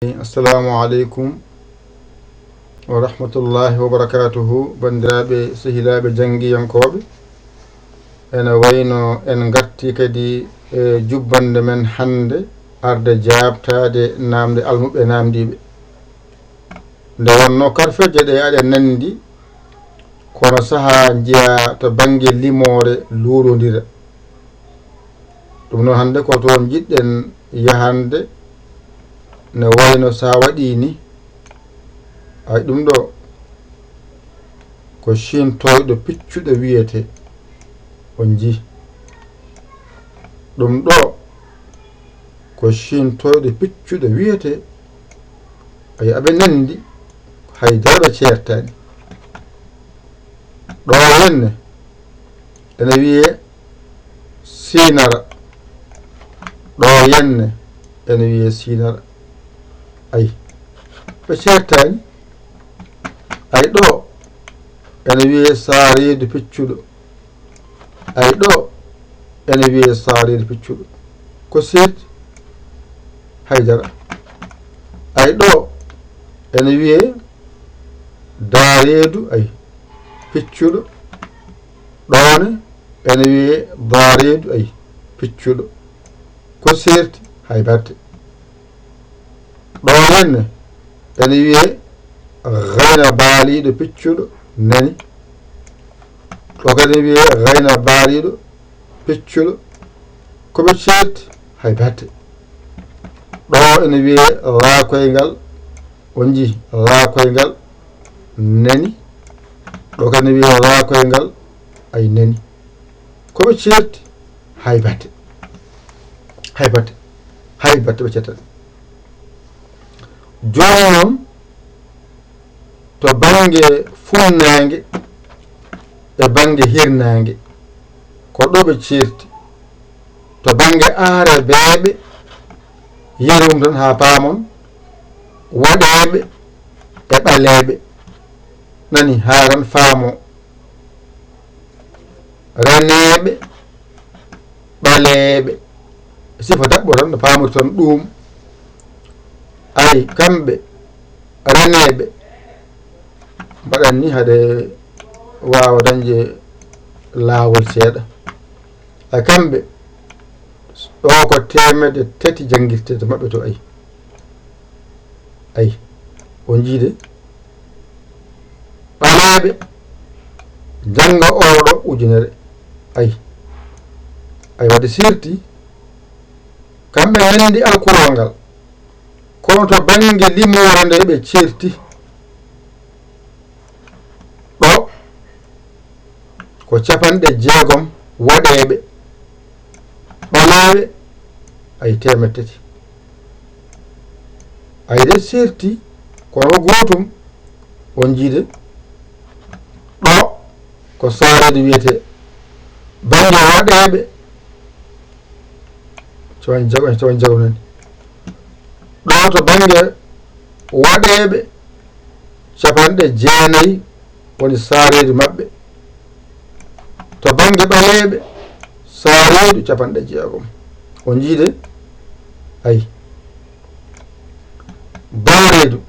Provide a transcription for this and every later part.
Assalamu alaikum wa rahmatullahi wa barakatuhu. Bandiraɓe sehilaɓe jangiyankoɓe, ene wayno en garti kadi jubbande men hande arde jabtade namde almuɓe namdiɓe. Nde wonno karfeje ɗe aɗe nandi kono saaha jiya to banggue limore luurodira. Ɗum noon hande ko toon jiɗɗen yahande ne wayno sa waɗi ni ay ɗum ɗo ko shintoyɗo piccuɗo wiyete on ji. ɗum ɗo ko shintoyɗo piccuɗo wiyete ay aɓe nandi haydara ceertani. ɗo henne ene wiye sinara, ɗo henne ene wiye sinara. ay ɓe ceertani. ay ɗo ene wiye saaredu piccuɗo, ay ɗo ene wiye saaredu piccuɗo. ko seerti haydara. ay ɗo ene wiye daareedu ay piccuɗo, ɗone ene wiye daareedu ay piccuɗo. ko seerti hay batte. ɗo henne ene wiye gayna baaliɗo piccuɗo nani, ɗo kadi wiye gayna baaliɗo piccuɗo. koɓe ceerti hay batte. ɗo ene wiye laakoyngal on ji, laakoyngal nani, ɗo kadi wiye laakoyngal ay nani. koɓe ceerti hay batte, hay batte, hay batte ɓe cettani. joni noon to bange funnangue e bange hirnangue ko ɗo ɓe ceerti. to bange aare beeɓe yerum tan ha paamon, waɗeɓe e ɓaleɓe nani haran faamo, raneɓe ɓaleɓe sifa daɓɓo tan no pamori tan ɗum. ay kamɓe raneɓe mbaɗan ni haɗe wawa dañde laawol seeɗa. ay kamɓe ɗo ko 300 janguirtede mabɓe to. ay on jiide ɓaleɓe janga oɗo ujunere. ay wadde sirti kamɓe nandi alkural ngal, kono to bange limore nde ɓe ceerti. ɗo ko 60 waɗeɓe, ɓaleɓe ay 300. ay de ceerti kono gotum on jiide. ɗo ko saaredu wiyete bange waɗeɓe 50 nani. ɗo to bange waɗeɓe 90 woni saaredu mabɓe. to bange ɓaleɓe saaredu 60. on jiide. ay daareedu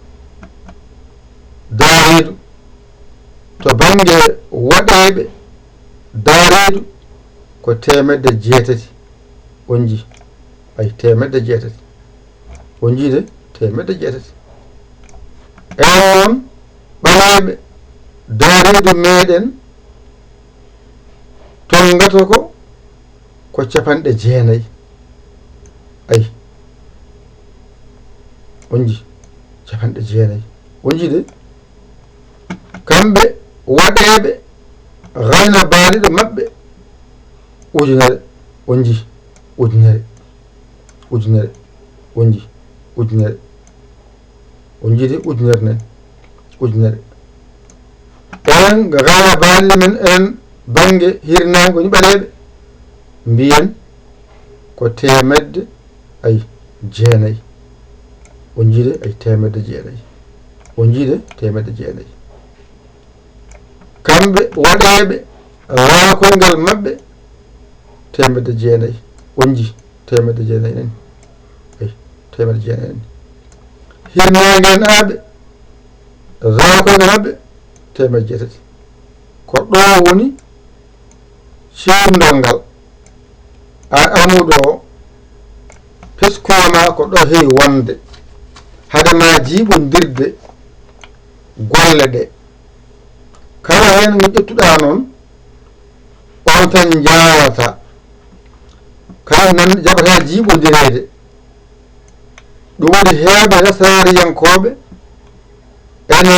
to bange waɗeɓe daareedu ko 600. on ji. ay 600. on jiide 600. en noon ɓaleɓe daareedu meɗen tongata ko 90. ay on ji 90. on jiide kamɓe waɗeɓe gayna baaliɗo mabɓe ujunere. on ji ujunere. on ji ujunere. on jiide ujunere nen. ujunere. en gayna baaliɗo men en bange hirnague woni ɓaleɓe mbiyen ko 900 ay 9. on jiide ay 900. on jiide 900. kamɓe waɗeɓe laakoyngal mabɓe 900. on ji 900 nani. ay 900 nani. hirnaange naaɓe rakoyga maɓɓe temeɗɗe jeetati ko ɗo woni siwndol ngal amuɗo o peskoma ko ɗo heewi wonde hadema jiiɓodirde golle ɗe kala hen ngo ƴettuɗa noon on tan jawata kala nan jaɓata jiiɓodirede ɗum woni heeɓe nasariyankoɓe ene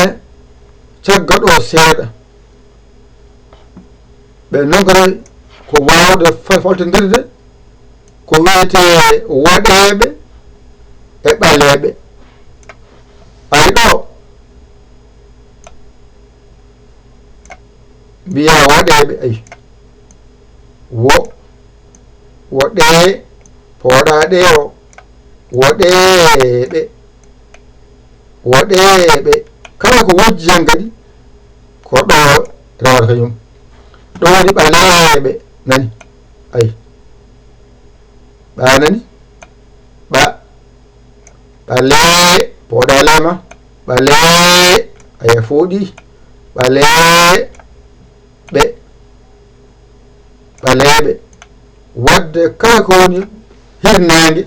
cagga ɗo seeɗa ɓe nonkore ko wawde faltodirde ko wiyete waɗeɓe e ɓaleɓe ay ɗo mbiya waɗeɓe ay woɗe pooɗaɗe o woɗeɓe kala ko wojji hen kadi ko ɗo rawata kañum ɗo woni ɓaleɓe nani ay ɓa nani ɓale pooɗalema ɓale aya fooɗi ɓaleɓe wadde kala ko woni hirnangue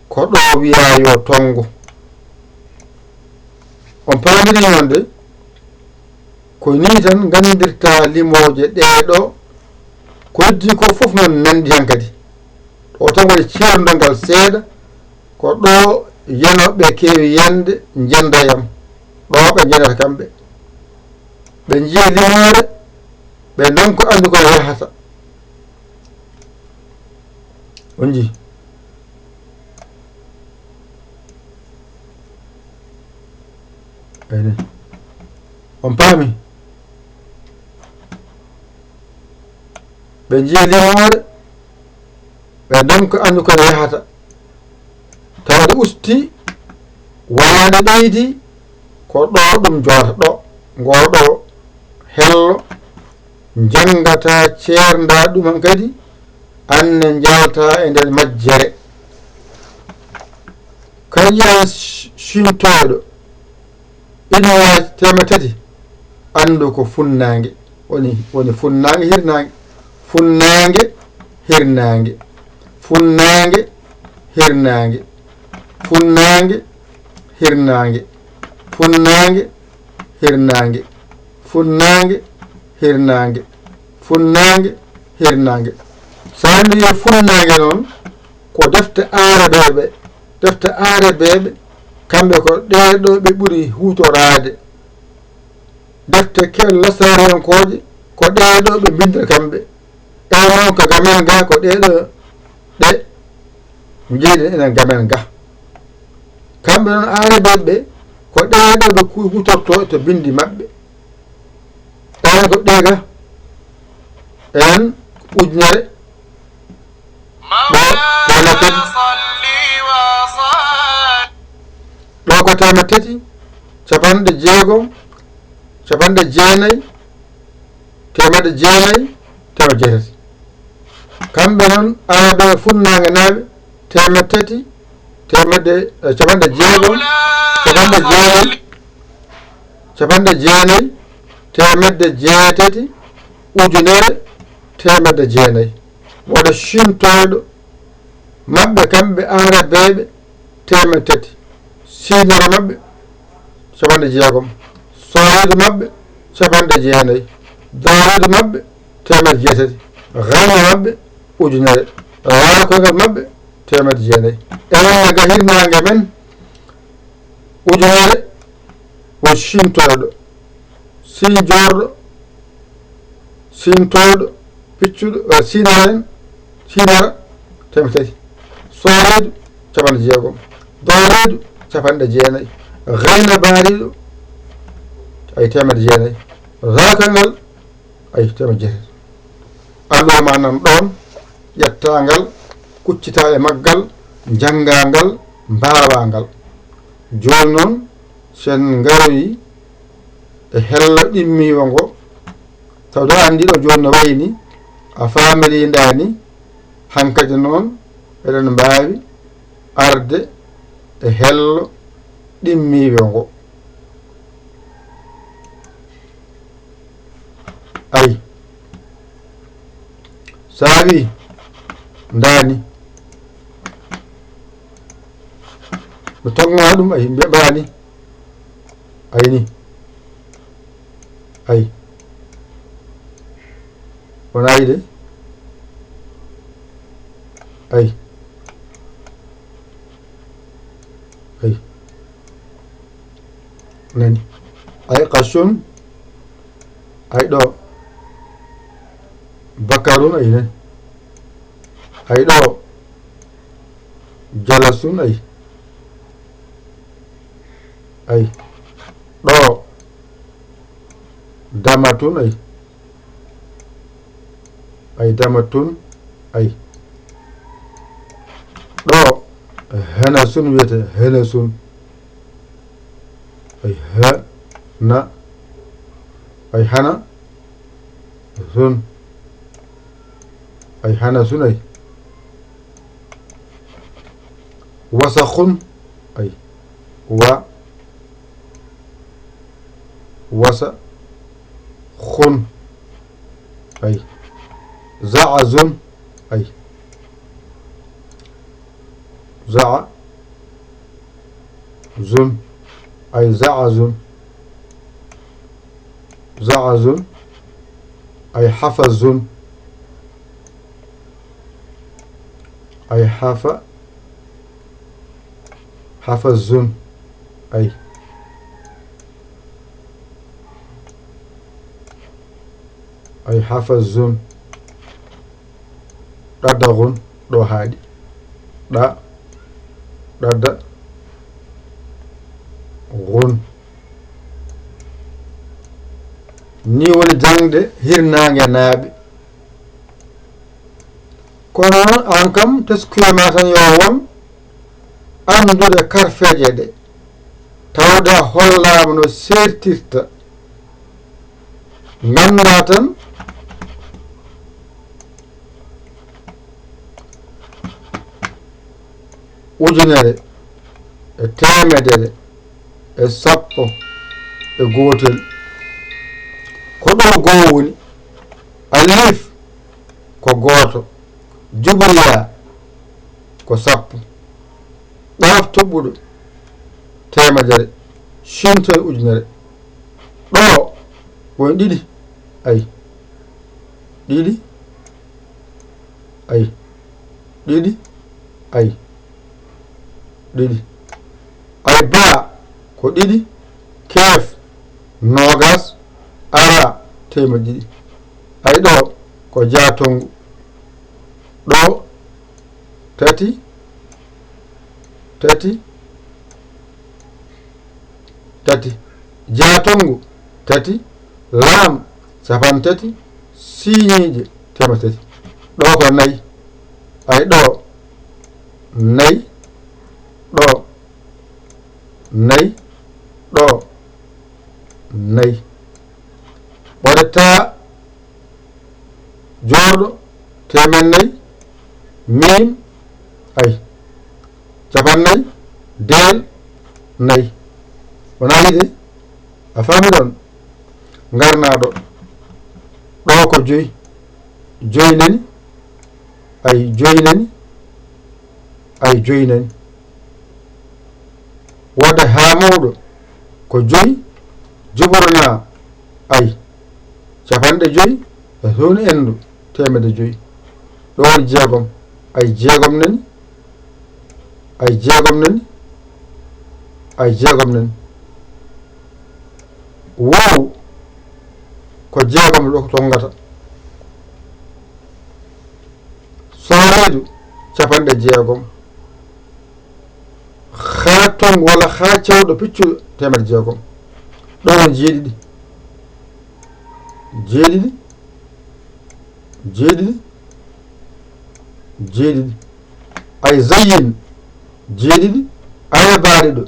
ko ɗo wiya yo tongo on paamiri nonde ko ni tan gandirta limoje ɗeɗo ko heddi ko fof noon nandi hen kadi o tan waɗi ceerdongal seeɗa ko ɗo yanoɓe keewi yande jendayam ɗo ɓe jendata kamɓe ɓe jiiya limore ɓe donko andi ko yahata on jii ayni on paami ɓe jiiya limore ɓe donko andi ko yahata tawde usti waade ɓeydi ko ɗo ɗum jooɗata ɗo ngoɗo hello jangata ceernda ɗumen kadi anne jalta e nder majjere kañƴa sintoɗo innowaji temetati andu ko funnangue woni funnangue hirnangue funnangue hirnangue funnangue hirnangue funnangue hirnangue funnangue hirnangue funnangue hirnangue funnangue hirnangue sani funnangue noon ko defte aarabeɓe kamɓe ko ɗeɗo ɓe ɓuuri hutorade defte kel lasariyankoje ko ɗeɗo ɓe bindata kamɓe noon ko gamen ga ko ɗeɗo ɗe jiiɗen enen gamen ga kamɓe noon aarabeɓe ko ɗeɗo ɓe hutorto to bindi maɓɓe enen ko ɗega en ujunere ɗo ko temetati capanɗe jeegom capanɗe jeenayyi temedde jeenayyi temed jeetati kamɓe noon arabe funnague naaɓe temetati temedde capanɗe jeegom capanɗe jeenayyi temedde jeetati ujunere temedde jeenayyi woɗa sintoɗo maɓɓe kamɓe arabeɓe temetati sinore maɓɓe capanɗe jeegom soreede maɓɓe capanɗe jeenayyi dareede maɓɓe temedde jeetati gayna maɓɓe ujunere rakoygal maɓɓe temedde jeenayyi enen ga hirnangue men ujunere wo sintoɗo sinjorɗo sintoɗo piccuɗo sinaren sinara temetati soreedu capanɗe jeegom dareedu capanɗe jeenayyi gayna baariɗo ay temedde jeenayyi rakoyngal ay temedde jeetati alluwama nan ɗon ƴettangal kuccita e maggal janggangal mbawangal joni noon sen garoyi e hello ɗimmiwo ngo tawde andi ɗo joni no wayni a famirindani hankkadi noon eɗen mbawi arde e hello ɗimmiiɓe ngo ay saabi ndaani ɓe tonga ɗum ay mbeɓaani ayni ay wonayi de ay ay nani ay qashun ay ɗo bakarun ay nani ay ɗo jalasun ay ɗo damatun ay damatun ay ɗo hanasun wiyete hanasun ay hana ay hana sun ay hanasun ay wasakhun ay wasa khun ay za'azun ay za'azun ay za'azun ay hafazun ay hafazun ay hafazun ɗadagun ɗo haaɗi ɗada gun ni woni jangde hirnaange naaɓe kono an kam teskuye ma tan yo won andude karfeje ɗe tawde a hollama no sertirta ganda tan ujunere e temedere e sappo e gotel ko ɗo goo woni alif ko gooto jubriya ko sappo ɗaf toɓɓuɗo temedere shintoye ujunere ɗo woni ɗiɗi ay ɗiɗi ay ɗiɗi ay ɗiɗi ay baa ko ɗiɗi keef nogas ara temedde ɗiɗi ay ɗo ko jatongu ɗo tati jatongu tati laam capan tati siñiije tema tati ɗo ko nayi ay ɗo nayi ɗo nayi ɗo nayi ɓoɗetta jooɗo temen nayi min ay capannayi del nayi wona yiɗe a fami ɗon garnaɗo ɗo ko joyi joynani ay joynani ay joynani wadde ha mawɗo ko joyi juɓorna ay capanɗe joyi e toon endu temedde joyi ɗo woni jeegom ay jeegom nani ay jeegom nani ay jeegom nani wow ko jeegom ɗo ko tongata sooreedu capanɗe jeegom haa tong walla haa cewɗo piccuɗo temedde jeegom ɗo woni jeeɗiɗi ay zayin jeeɗiɗi ayabaɗe ɗo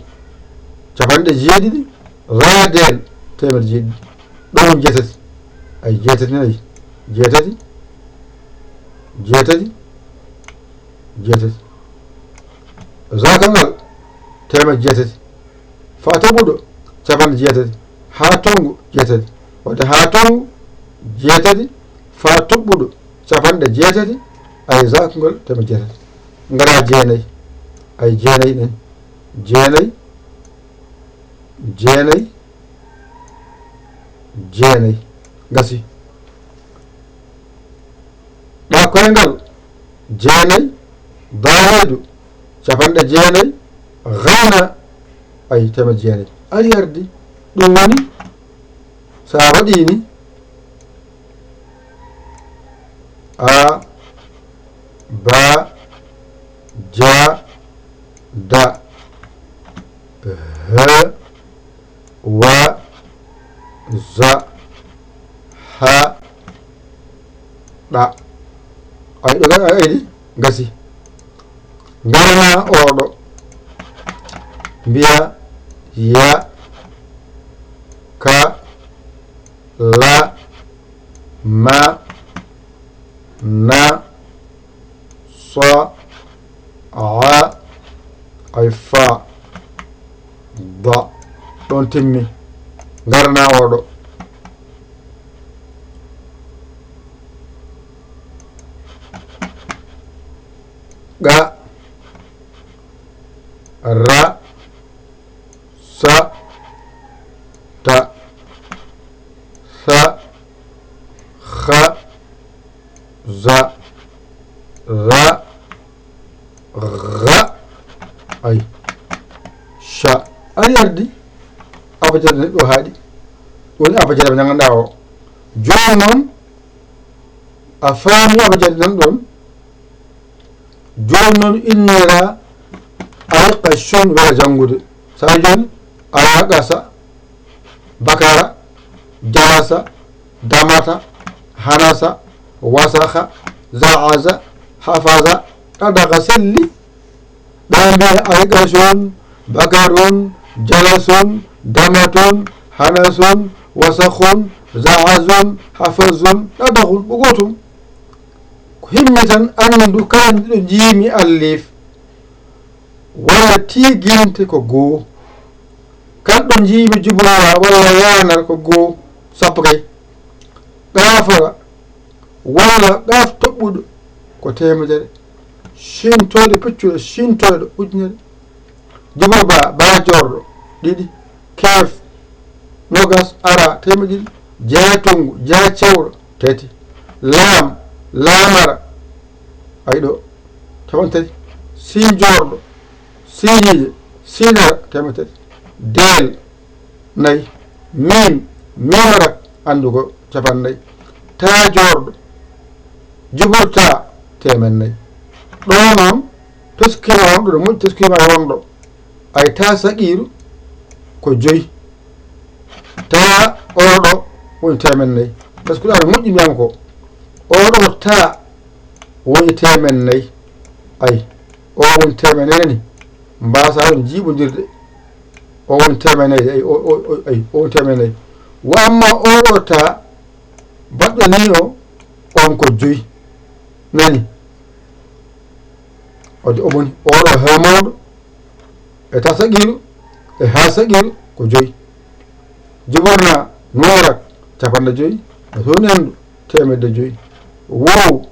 capanɗe jeeɗiɗi raadel temedde jeeɗiɗi ɗo woni jeetati ay jeetati nayi jeetati zagal ngal temedde jeetati fatabuɗo capanɗe jeetati ha tongu jeetati wadde ha tongu jeetati fa toɓɓuɗo capanɗe jeetati ay zakugol tema jeetati ngara jeenayi ay jeenayi ɗen jeenayi jeenayi jeenayi gasi ɗa koyngal jeenayi dareedu capanɗe jeenayi gana ay tema jeenayi ari ardi ɗum woni sa waɗini a ba ja da h wa za ha ɗa ay ɗo aydi gasi garana oɗo mbiya ya ka la ma na so a ay fa da ɗon timmi garana oɗo ga ra sa ta sa kha za ra gha ay sha ari ardi abajade neɗɗo haaɗi woni abajade ɓe gandanɗa o joni noon a faami abajade nan ɗon joni noon innira alqa shon wara jangude sa joni alaqasa bakara jalasa damata hanasa wasaha zaaza hafaza ɗaɗaka selli ɗa mbi alqason bakaron jalason damaton hanason wasahon zaazon hafazon ɗaɗakun ɓogotum himmi tan andu kala ɗo jiimi allif walla tiginte ko goo kalɗo jiimi jubora walla yanar ko goo sappo kay ɗafara walla ɗaf toɓɓuɗo ko temedere sintode piccuɗo sintoɗo ujunere jubor ba jorɗo ɗiɗi kef nogas ara temedɗiɗi jeetongu jeecewɗo tati laam laamara ay ɗo capan tati sinjorɗo siñiije sinara tema tati del nayi min mimarak andugo capan nayyi tajorɗo juɓorta temen nayyi ɗo noon toskima wonɗo ɗo moƴƴi toskima wonɗo ay ta saqiru ko 5 ta oɗo woni temen nayyi par ce que ɗa no moƴƴi mbiyam ko oɗo ta woni temen nayyi ay o woni temen nani mbasa woni jiiɓodirde o woni temen nayyi ay ay o woni temen nayyi wa amma oɗo ta baɗɗo ni o on ko 5 nani ode omoni oɗo ha mawɗo e ta saqiru e ha saqiru ko 5 juborna norak capanɗe 5 e toon endu temedde 5 wow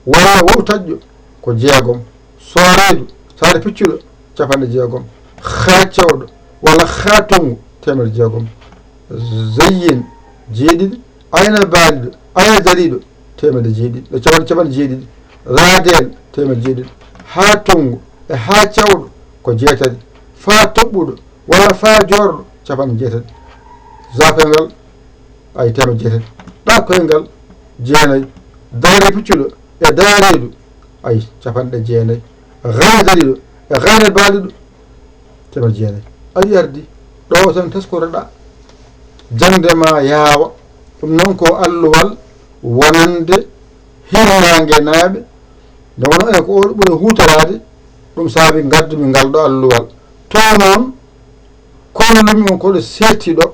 walla wow taƴƴo ko 6 soreedu sare piccuɗo capanɗe 6 ha cewɗo walla ha tongu temedde 6 zeyyin 7 ayna baaliɗo ayna dariɗo temedde 7 ɗo capanɗe 7 raadel temedde 7 ha tongu e ha cewɗo ko 6 fa toɓɓuɗo walla fa jorɗo capanɗe 6 zakoyngal ay temedde 6 ɗa koyngal 9 daare piccuɗo e daareedu ay capanɗe 9 gane dariɗo e gane baaliɗo temedde 9 aɗi ardi ɗo tan taskotoɗa jangdema yaawa ɗum noon ko alluwal wonande hirnangue naaɓe nde wono en ko oɗo ɓuri hutorade ɗum saabi gaddumi ngal ɗo alluwal to noon kollumi on koɗo settiɗo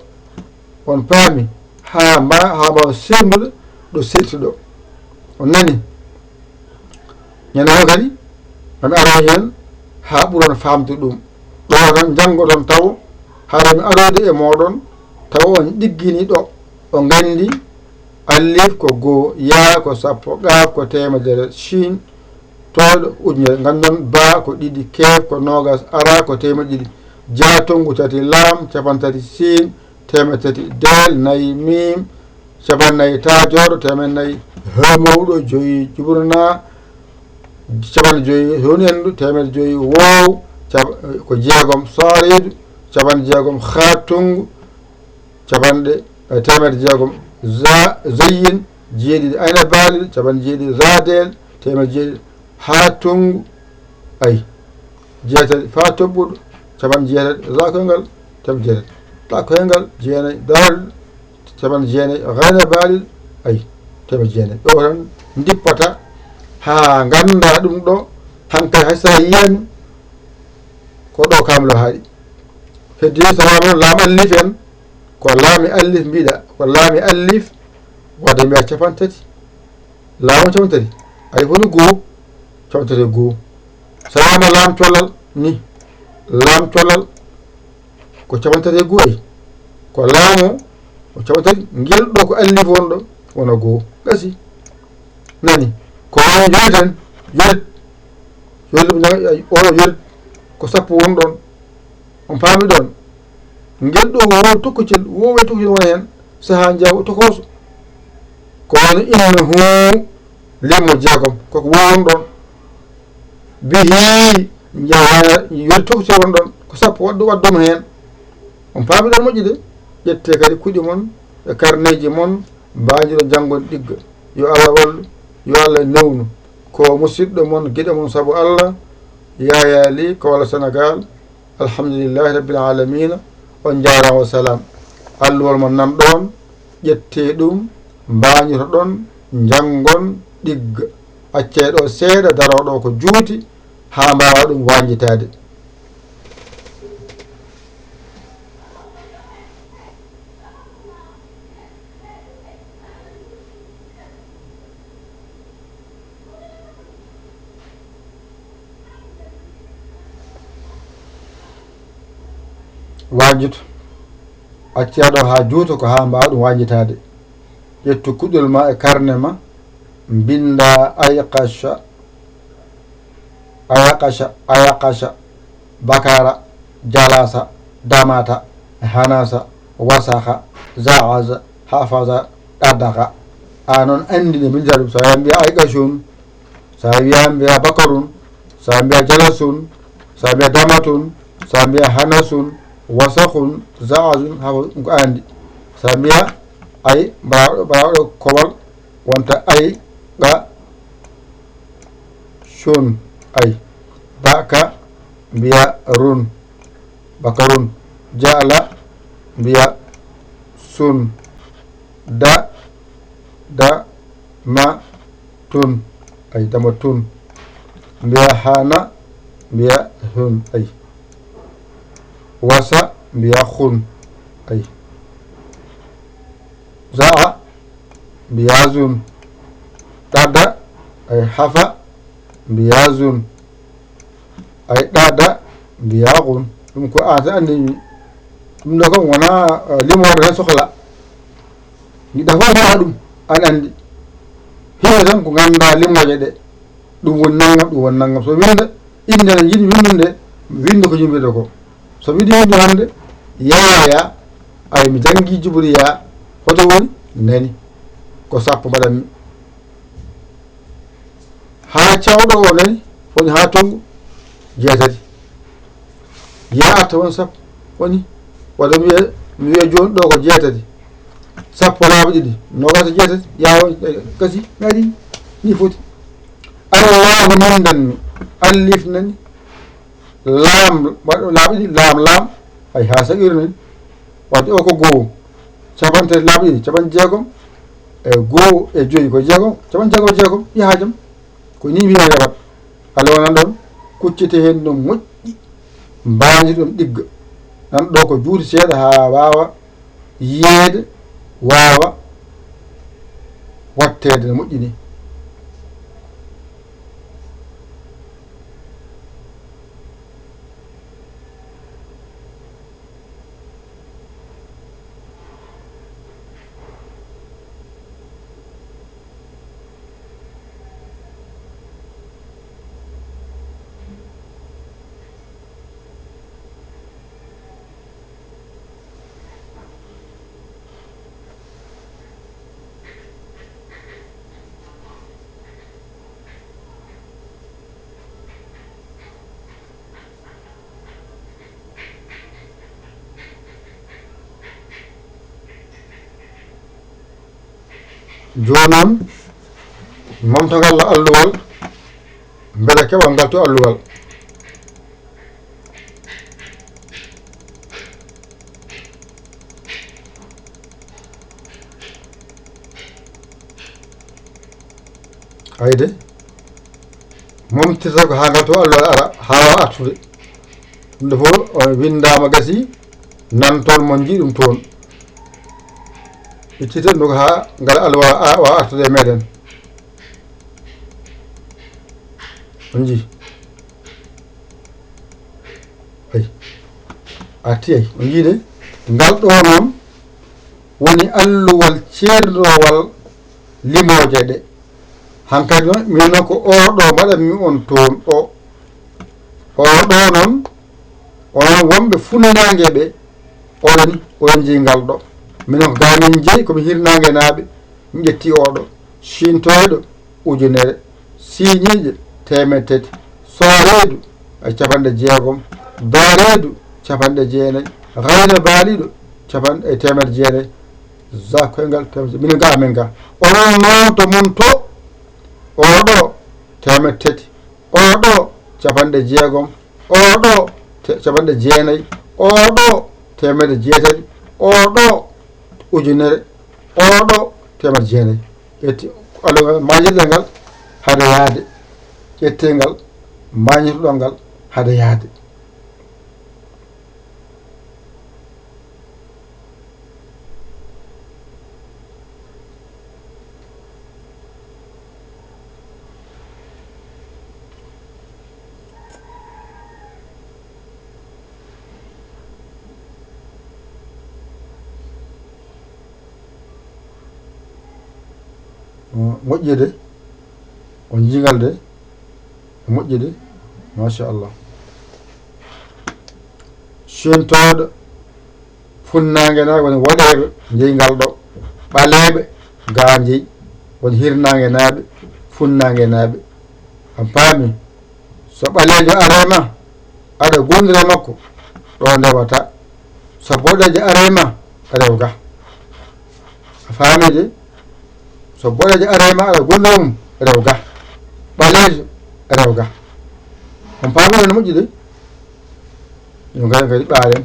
on paami ha mbawa sembude ɗo settiɗo on nani ñande o kadi mami ara hen ha ɓuron famde ɗum ɗo tan janggo ton taw haɗa mi arode e moɗon taw on ɗiggini ɗo o gandi alif ko goo, yaa ko sappo, qaaf ko temedere, shin tooɗo ujunere, gandon ba ko ɗiɗi, keef ko nogas, ara ko temeɗɗe ɗiɗi, jaatongu tati, laam capantati, siin temetati, del nayi, mim capannayyi, taajoɗo temennayyi, mawɗo joyi, juɓurna capanɗe joyi, honendu temedde joyi, woow ko jeegom, soridu capanɗe jeegom, hatungu capanɗe temedde jeegom, zayin jeeɗiɗi, ayna baaliɗo capanɗe jeeɗiɗi, zadel temedde jeeɗiɗi, hatungu jeetati, fa tobɓuɗo capanɗe jeetati, zakoyngal temedde jeetati, takoyngal jeenayyi, daaliɗo capanɗe jeenayyi, hayna baaliɗo temedde jeenayyi. ɗo tan dippata ha ganda ɗum ɗo hankkadi hay sa yiyani ko ɗo kamlo haaɗi. heddi sawama laam allif en ko laami allif mbiɗa, ko laami allif wadde mbiya capantati, laamu capantati ay foni goo capantati goo. sawama laam collal ni, laam collal ko capantati e goo, ko laamu ko capantati, ngel ɗo ko allif wonɗo wona goo, gasi nani ko woni yoyi tan yorit oɗo yorit ko sappo woni ɗon, on paami ɗon, ngel ɗo wo tokkocel wowe tokkocel wona hen saaha jaw tokoso ko woni innahu lemmo jeegom koko wowon ɗon, bihi jawa yorit tokkocel woni ɗon ko sappo wadduma hen, on paami ɗon moƴƴi de. ƴette kadi kuuɗi mon e carnet ji mon mbajiɗo janggon ɗigga. yo Allah wallu, yo Allah newnu ko musidɗo mon gueɗe mon saabu Allah, Yaya Ly Kaolack Sénégal. alhamdulillahi rabbil alamina. on jarama wa salam. alluwol mon nan ɗon, ƴette ɗum mbañoto ɗon janggon ɗigga, acce ɗo seeɗa daroɗo ko juuti ha mbawa ɗum wanjitade. wanjuto acceɗo ha juuta ko ha mbawa ɗum wanjitade. ƴettu kuɗɗol ma e carnet ma, binda ayaqasha, bakara, jalasa, damata, hanasa, wasaha, zaaza, hafaza, ɗaddaka. noon andi ne binda ɗum. sa wiya mbiya ayqashun, sa wiya mbiya bakarun, sa mbiya jalasun, sa mbiya damatun, sa mbiya hanasun, wasahun, zaazun, ha ɗum ko andi. sa mbiya ay mbawɗo kowal wonta ay ɓa shun, baka mbiya run, bakarun, jala mbiya sun, ma tun, dama tun, mbiya hana mbiya hun, wasa mbiya hun, zaa mbiya zun, ɗaɗa hafa mbiya zun, ɗaɗa mbiya hun. ɗum ko an tan andi ɗum ɗo kam wona limorde tan sohla, jiɗɗa fof tawa ɗum an andi. hiɓe tan ko ganda limoje ɗe, ɗum woni naggam ɗum woni naggam. so winda inde ne jiɗi windude winde ko jimbide ko. so wiɗi winde hande Yaya, mi jangi Jibriya, hoto woni nani ko sappo mbaɗanmi. ha cawɗo o nani woni ha tongu jeetati, ya arta won sappo woni waɗa mi wiya joni ɗo ko jeetati, sappo laabi ɗiɗi, nogata jeetati, yawo gasi ngaɗi ni foti. allahu nandanmi, allif nani, laam waɗo laabi ɗiɗi, laam ha saqiru nani, wadde o ko goo, capantati laabi ɗiɗi, capan jeegom e goo e joyi ko jeegom, capan jeegom yaha jaam, ko ni wiya heɓat. ala wonan ɗon kuccite hen no moƴƴi, mbaji ɗum ɗigga, nan ɗo ko juuti seeɗa ha wawa yiyeede, wawa wattede no moƴƴi ni. jonon momtogal alluwal beele keɓal ngal to alluwal. hayde momtirta ko ha ngal to alluwal ara ha wawa artude ɗum ɗo fof o windama gasi nan toon mo jii ɗum toon icciten ɗum ha ngal alluwa wawa artude e meɗen on jii ay arti ay on jiide ngal ɗo noon woni alluwal ceerlowal limoje ɗe hankkadi noon min noon ko oɗo mbaɗanmi on toon oɗo noon onon wonɓe funanage ɓe oɗon jeeyi ngal ɗo minen ko gamin jeeyi komi hirnage naaɓe mi ƴetti oɗo sintoyɗo ujunere siñiiƴe 300 soreedu 60, daareedu 90, hayno baaliɗo 100 za koyngal minen ga amen ga onon noon to mum to oɗo 300, oɗo 60, oɗo 90, oɗo 800, oɗo ujunere, oɗo 900 ƴetti alluwa mañirɗe ngal hade yaade ƴettengal mañirɗo ngal hade yaade. moƴƴi de on jingal de moƴƴi de machallah sentoɗo funnague naɓe woni waɗeɓe jeeyi ngal ɗo ɓaleɓe ga jeeyi woni hirnague naaɓe funnague naaɓe a paami so ɓalejo arema aɗa gondira makko ɗo ndewata so boɗejo arema rew ga a faami de so boɗejo arema aɗa gondira mum rew ga ɓalejo rew ga on paami no moƴƴi de yo garen kadi ɓaaren